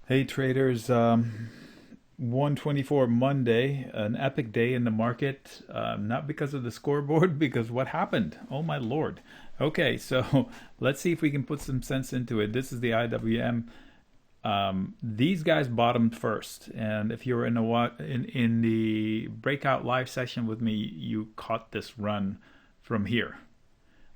Hey traders, 124 Monday, an epic day in the market, not because of the scoreboard, because what happened? Oh my lord. Okay, so let's see if we can put some sense into it. This is the IWM. These guys bottomed first, and if you were in the breakout live session with me, you caught this run from here,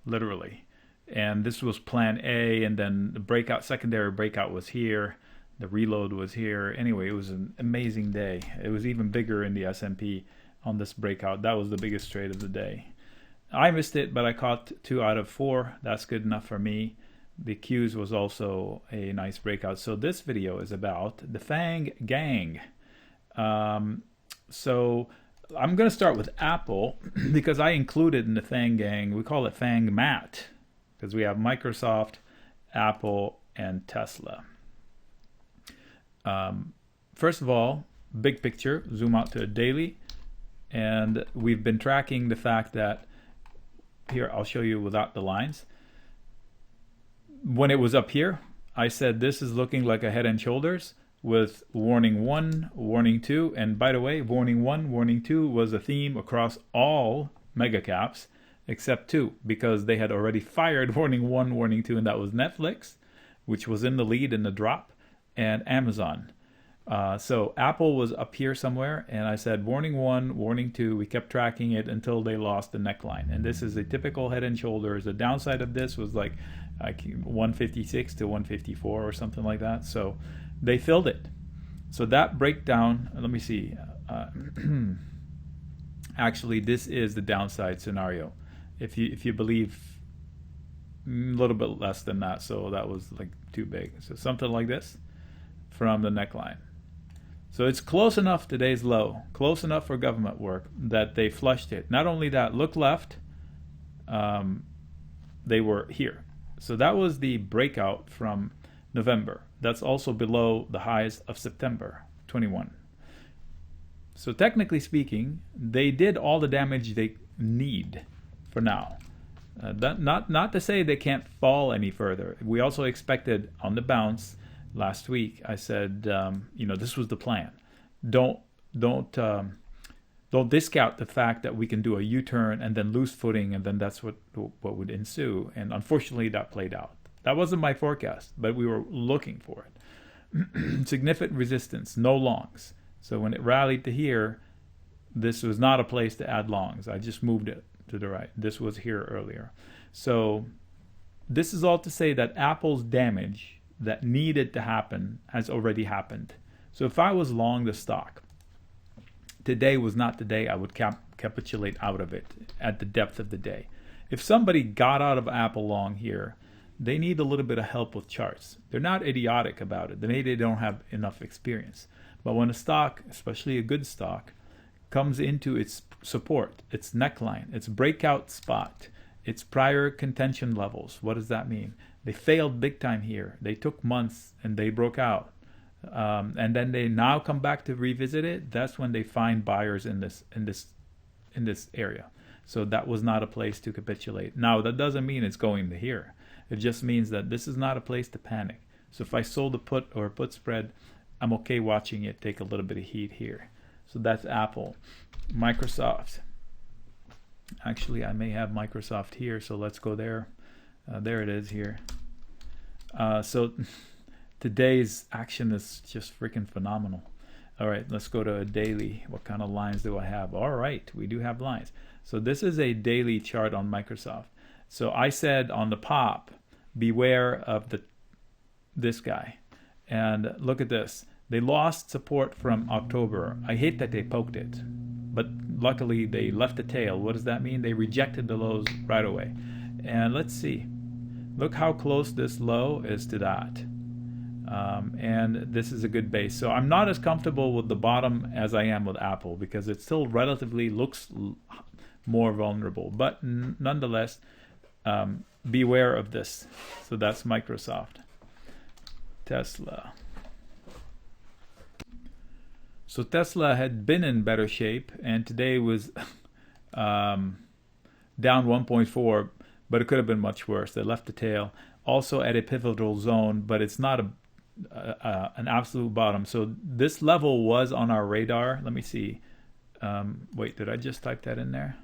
literally. And this was plan A, and then the secondary breakout was here. The reload was here. Anyway, it was an amazing day. It was even bigger in the S&P on this breakout. That was the biggest trade of the day. I missed it, but I caught 2 out of 4. That's good enough for me. The Qs was also a nice breakout. So this video is about the FANG gang. So I'm going to start with Apple because I included in the FANG gang, we call it FANGMAT because we have Microsoft, Apple, and Tesla. First of all, big picture, zoom out to a daily, and we've been tracking the fact that, here I'll show you without the lines. When it was up here, I said this is looking like a head and shoulders with warning 1, warning 2, and by the way, warning 1, warning 2 was a theme across all mega caps except 2 because they had already fired warning 1, warning 2, and that was Netflix, which was in the lead in the drop, and Amazon. So Apple was up here somewhere, and I said warning 1, warning 2. We kept tracking it until they lost the neckline, and this is a typical head and shoulders. The downside of this was like 156 to 154 or something like that. So they filled it. So that breakdown, let me see. Actually, this is the downside scenario. If you believe a little bit less than that, so that was like too big. So something like this from the neckline. So it's close enough, today's low, close enough for government work that they flushed it. Not only that, look left, they were here. So that was the breakout from November. That's also below the highs of September 21. So technically speaking, they did all the damage they need for now. Not to say they can't fall any further. We also expected on the bounce last week. I said, this was the plan. Don't discount the fact that we can do a U-turn and then lose footing, and then that's what would ensue. And unfortunately, that played out. That wasn't my forecast, but we were looking for it. Significant resistance, no longs. So when it rallied to here, this was not a place to add longs. I just moved it to the right. This was here earlier. So this is all to say that Apple's damage that needed to happen has already happened. So if I was long the stock, today was not the day I would capitulate out of it at the depth of the day. If somebody got out of Apple long here, they need a little bit of help with charts. They're not idiotic about it. Maybe they don't have enough experience. But when a stock, especially a good stock, comes into its support, its neckline, its breakout spot, its prior contention levels, what does that mean? They failed big time here. They took months and they broke out. And then they now come back to revisit it. That's when they find buyers in this area. So that was not a place to capitulate. Now that doesn't mean it's going to here. It just means that this is not a place to panic. So if I sold a put or a put spread, I'm okay watching it take a little bit of heat here. So that's Apple. Microsoft. Actually, I may have Microsoft here, so let's go there. There it is here. So today's action is just freaking phenomenal. All right, let's go to a daily. What kind of lines do I have? All right, we do have lines. So this is a daily chart on Microsoft. So I said on the pop, beware of this guy. And look at this. They lost support from October. I hate that they poked it, but luckily they left the tail. What does that mean? They rejected the lows right away. And let's see. Look how close this low is to that. And this is a good base. So I'm not as comfortable with the bottom as I am with Apple because it still relatively looks more vulnerable. But nonetheless, beware of this. So that's Microsoft. Tesla. So Tesla had been in better shape, and today was down 1.4, but it could have been much worse. They left the tail. Also at a pivotal zone, but it's not an absolute bottom. So this level was on our radar. Let me see. Wait, did I just type that in there?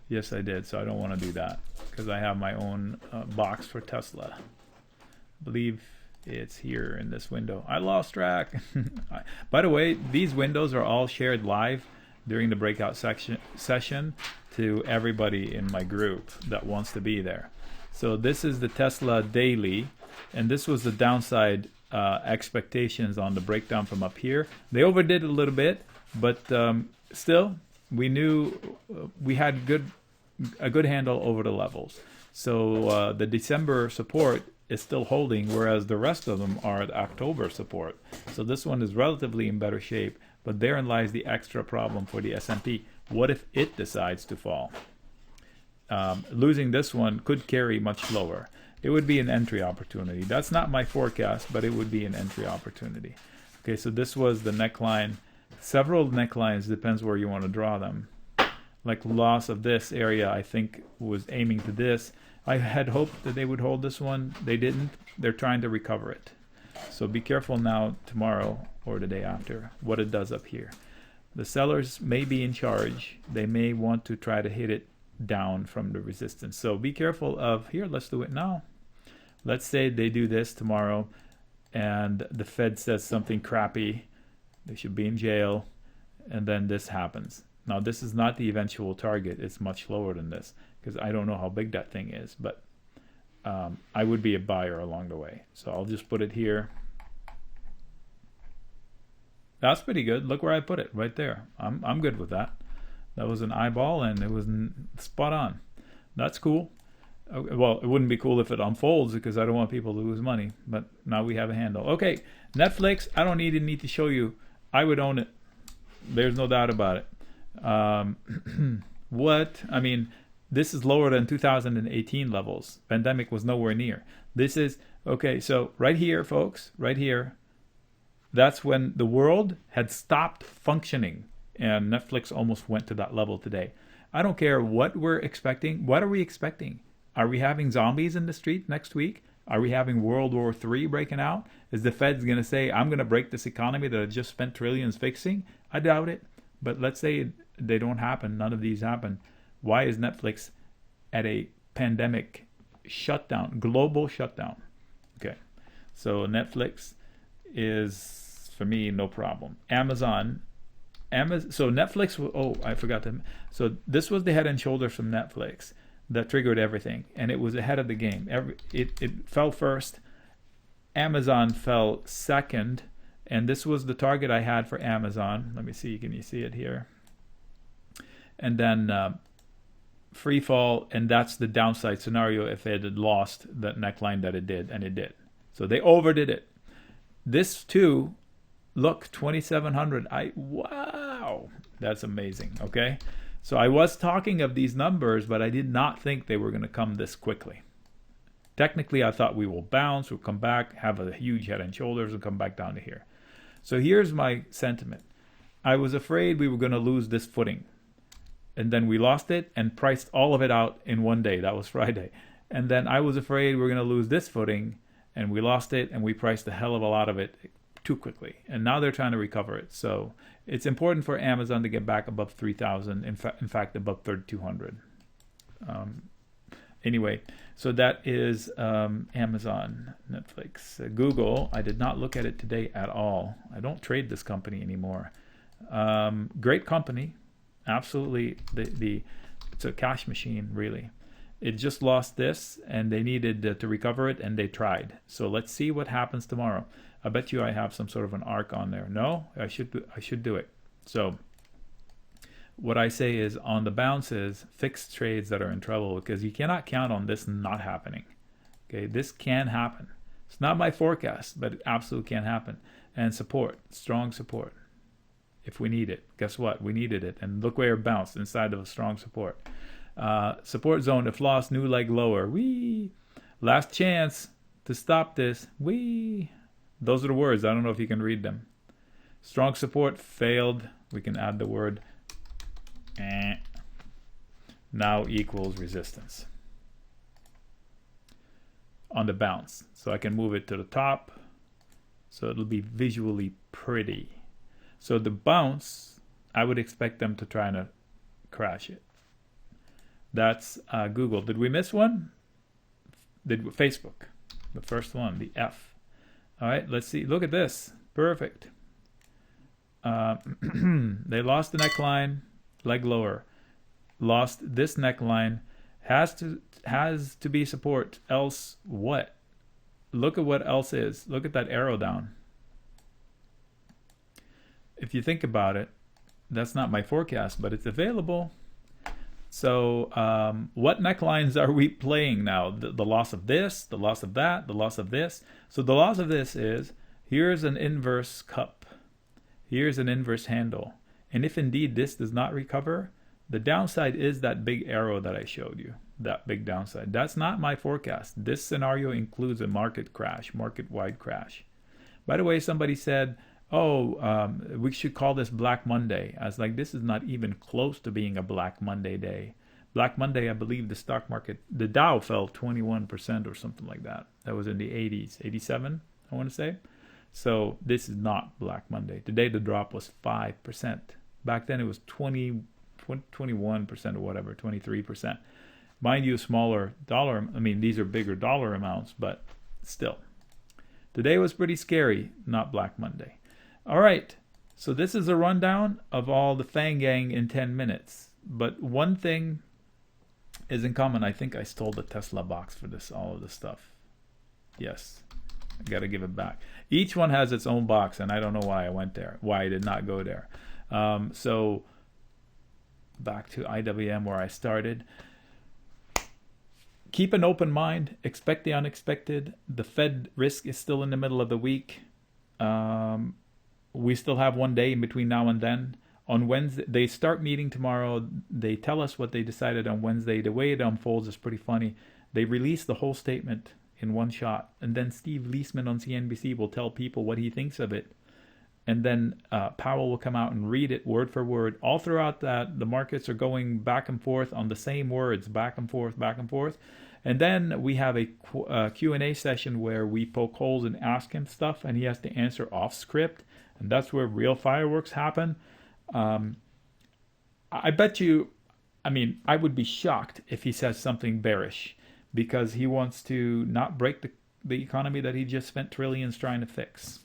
Yes, I did. So I don't want to do that because I have my own box for Tesla. I believe it's here in this window. I lost track. By the way, these windows are all shared live during the breakout session to everybody in my group that wants to be there. So this is the Tesla daily, and this was the downside expectations on the breakdown from up here. They overdid it a little bit, but still, we knew we had a good handle over the levels. So the December support is still holding, whereas the rest of them are at October support. So this one is relatively in better shape, but therein lies the extra problem for the S&P. What if it decides to fall? Losing this one could carry much lower. It would be an entry opportunity. That's not my forecast, but it would be an entry opportunity. Okay, so this was the neckline. Several necklines, depends where you want to draw them. Like loss of this area, I think was aiming to this. I had hoped that they would hold this one. They didn't. They're trying to recover it. So be careful now tomorrow or the day after what it does up here. The sellers may be in charge. They may want to try to hit it down from the resistance. So be careful of, here, let's do it now. Let's say they do this tomorrow and the Fed says something crappy. They should be in jail. And then this happens. Now, this is not the eventual target. It's much lower than this because I don't know how big that thing is. But I would be a buyer along the way. So I'll just put it here. That's pretty good. Look where I put it, right there. I'm good with that. That was an eyeball, and it was spot on. That's cool. Well, it wouldn't be cool if it unfolds because I don't want people to lose money. But now we have a handle. Okay, Netflix. I don't even need to show you. I would own it. There's no doubt about it. What? I mean, this is lower than 2018 levels. Pandemic was nowhere near. This is okay. So right here, folks. Right here. That's when the world had stopped functioning, and Netflix almost went to that level today. I don't care what we're expecting. What are we expecting? Are we having zombies in the street next week? Are we having World War III breaking out? Is the Fed going to say, I'm going to break this economy that I just spent trillions fixing? I doubt it. But let's say they don't happen. None of these happen. Why is Netflix at a pandemic shutdown, global shutdown? Okay. So Netflix is, for me, no problem. Amazon, so Netflix, oh, I forgot to, so this was the head and shoulders from Netflix that triggered everything, and it was ahead of the game. It fell first. Amazon fell second, and this was the target I had for Amazon. Let me see, can you see it here? And then free fall, and that's the downside scenario if it had lost that neckline that it did, and it did. So they overdid it. This too, look, 2,700. Wow, that's amazing. Okay, so I was talking of these numbers, but I did not think they were going to come this quickly. Technically, I thought we will bounce, we'll come back, have a huge head and shoulders, and come back down to here. So here's my sentiment. I was afraid we were going to lose this footing, and then we lost it and priced all of it out in one day. That was Friday. And then I was afraid we were going to lose this footing, and we lost it, and we priced a hell of a lot of it too quickly. And now they're trying to recover it. So it's important for Amazon to get back above 3,000. In fact, above 3,200. Anyway, so that is Amazon, Netflix, Google. I did not look at it today at all. I don't trade this company anymore. Great company, absolutely. It's a cash machine, really. It just lost this, and they needed to recover it, and they tried. So let's see what happens tomorrow. I bet you I have some sort of an arc on there. No, I should do it. So what I say is, on the bounces, fixed trades that are in trouble, because you cannot count on this not happening. Okay, this can happen. It's not my forecast, but it absolutely can happen. And support, strong support. If we need it, guess what? We needed it, and look where it bounced inside of a strong support. Support zone, if lost, new leg lower. Wee. Last chance to stop this. Wee. Those are the words. I don't know if you can read them. Strong support failed. We can add the word now equals resistance. on the bounce. So I can move it to the top, so it'll be visually pretty. So the bounce, I would expect them to try and crash it. That's Google. Did we miss one? Facebook, the first one, the F. All right, let's see. Look at this. Perfect. They lost the neckline, leg lower. Lost this neckline. Has to be support. Else what? Look at what else is. Look at that arrow down. If you think about it, that's not my forecast, but it's available. So what necklines are we playing now? The loss of this, the loss of that, the loss of this. So the loss of this is, here's an inverse cup. Here's an inverse handle. And if indeed this does not recover, the downside is that big arrow that I showed you, that big downside. That's not my forecast. This scenario includes a market crash, market-wide crash. By the way, somebody said, oh, we should call this Black Monday. I was like, this is not even close to being a Black Monday day. Black Monday, I believe the stock market, the Dow fell 21% or something like that. That was in the 80s, 87, I want to say. So this is not Black Monday. Today the drop was 5%. Back then it was 21% or whatever, 23%. Mind you, smaller dollar, I mean, these are bigger dollar amounts, but still. Today was pretty scary, not Black Monday. All right, so this is a rundown of all the FANG gang in 10 minutes. But one thing is in common. I think I stole the Tesla box for this, all of this stuff. Yes, I got to give it back. Each one has its own box, and I don't know why I went there, why I did not go there. So back to IWM where I started. Keep an open mind. Expect the unexpected. The Fed risk is still in the middle of the week. We still have one day in between now and then. On Wednesday, they start meeting tomorrow. They tell us what they decided on Wednesday. The way it unfolds is pretty funny. They release the whole statement in one shot. And then Steve Leisman on CNBC will tell people what he thinks of it. And then Powell will come out and read it word for word. All throughout that, the markets are going back and forth on the same words, back and forth, back and forth. And then we have a Q&A session where we poke holes and ask him stuff, and he has to answer off script. And that's where real fireworks happen. I bet you, I mean, I would be shocked if he says something bearish, because he wants to not break the economy that he just spent trillions trying to fix.